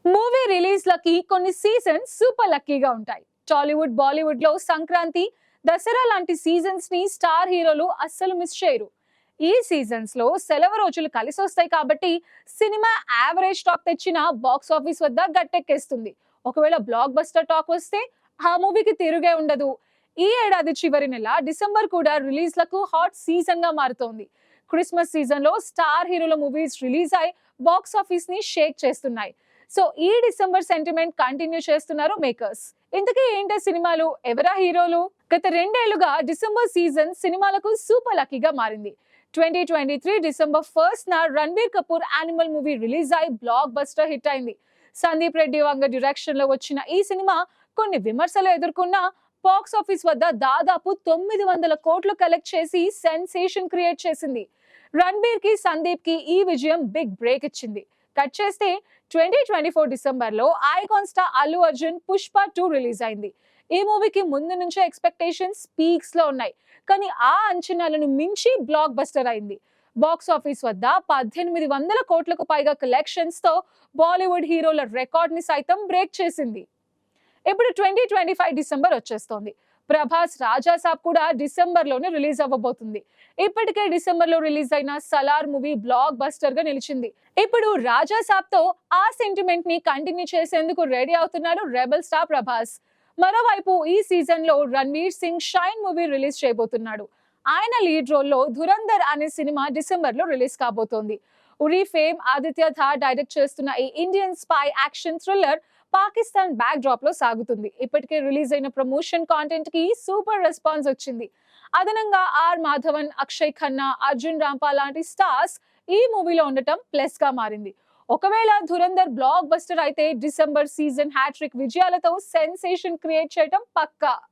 Movie రిలీజ్‌లకి కొన్ని seasons super లక్కీగా ఉంటాయి. టాలీవుడ్, బాలీవుడ్‌లో సంక్రాంతి, దసరా లాంటి సీజన్స్‌ని స్టార్ హీరోలు అస్సలు మిస్ చేయరు. ఈ సీజన్స్‌లో సెలవు రోజులు కలిసొస్తాయి కాబట్టి సినిమా యావరేజ్ టాక్ తెచ్చినా బాక్స్ ఆఫీస్ వద్ద గట్టెక్కేస్తుంది. ఒకవేళ బ్లాక్ బస్టర్ టాక్ వస్తే ఆ మూవీకి తిరుగే ఉండదు. ఈ ఏడాది చివరి నెల డిసెంబర్ కూడా రిలీజ్‌లకు హాట్ సీజన్‌గా మారుతోంది. క్రిస్మస్ సీజన్‌లో స్టార్ హీరోల మూవీస్ రిలీజ్ అయి బాక్స్ ఆఫీస్‌ని షేక్ చేస్తున్నాయి. సో ఈ డిసెంబర్ సెంటిమెంట్ కంటిన్యూ చేస్తున్నారు మేకర్స్. ఇంతకీ ఏంటి సినిమాలు, ఎవరా హీరోలు? గత రెండేళ్లుగా డిసెంబర్ సీజన్ సినిమాలకు సూపర్ లక్కీగా మారింది. 2023 December 1 Ranbir Kapoor animal movie release అయి బ్లాక్ బస్టర్ హిట్ అయింది. సందీప్ రెడ్డి వంగ డైరెక్షన్ లో వచ్చిన ఈ సినిమా కొన్ని విమర్శలు ఎదుర్కొన్న బాక్స్ ఆఫీస్ వద్ద దాదాపు 900 కోట్లు కలెక్ట్ చేసి సెన్సేషన్ క్రియేట్ చేసింది. రణబీర్ కి, సందీప్ కి ఈ విజయం బిగ్ బ్రేక్ ఇచ్చింది. కట్ చేస్తే 2024 డిసెంబర్ లో icon star Allu Arjun Pushpa 2 release అయింది. ఈ మూవీకి ముందు నుంచే ఎక్స్పెక్టేషన్స్ పీక్స్ లో ఉన్నాయి, కానీ ఆ అంచనాలను మించి బ్లాక్ బస్టర్ అయింది. బాక్స్ ఆఫీస్ వద్ద 1800 కోట్లకు పైగా కలెక్షన్స్ తో బాలీవుడ్ హీరోల రికార్డ్ ని సైతం బ్రేక్ చేసింది. ఇప్పుడు 2025 డిసెంబర్ వచ్చేస్తోంది. ప్రభాస్ రాజా సాబ్ కూడా డిసెంబర్ లోనే రిలీజ్ అవ్వబోతుంది. ఇప్పటికే డిసెంబర్ లో రిలీజ్ అయిన సలార్ మూవీ బ్లాక్ బస్టర్ గా నిలిచింది. ఇప్పుడు రాజా సాబ్ తో ఆ సెంటిమెంట్ ని కంటిన్యూ చేసేందుకు రెడీ అవుతున్నాడు రెబల్ స్టార్ ప్రభాస్. మరోవైపు ఈ సీజన్ లో Ranveer Singh shine movie release చేయబోతున్నాడు. ఆయన లీడ్ రోల్ లో ధురంధర్ అనే సినిమా డిసెంబర్ లో రిలీజ్ కాబోతోంది. ఉరి ఫేమ్ ఆదిత్య థార్ డైరెక్ట్ చేస్తున్న ఈ Indian spy action thriller Pakistan back drop లో సాగుతుంది. ఇప్పటికే రిలీజ్ అయిన ప్రమోషన్ కాంటెంట్ కి సూపర్ రెస్పాన్స్ వచ్చింది. అదనంగా ఆర్ మాధవన్, అక్షయ్ ఖన్నా, అర్జున్ రాంపాల్ లాంటి స్టార్స్ ఈ మూవీలో ఉండటం ప్లస్ గా మారింది. ఒకవేళ ధురంధర్ బ్లాక్ బస్టర్ అయితే డిసెంబర్ సీజన్ హ్యాట్రిక్ విజయాలతో సెన్సేషన్ క్రియేట్ చేయటం పక్కా.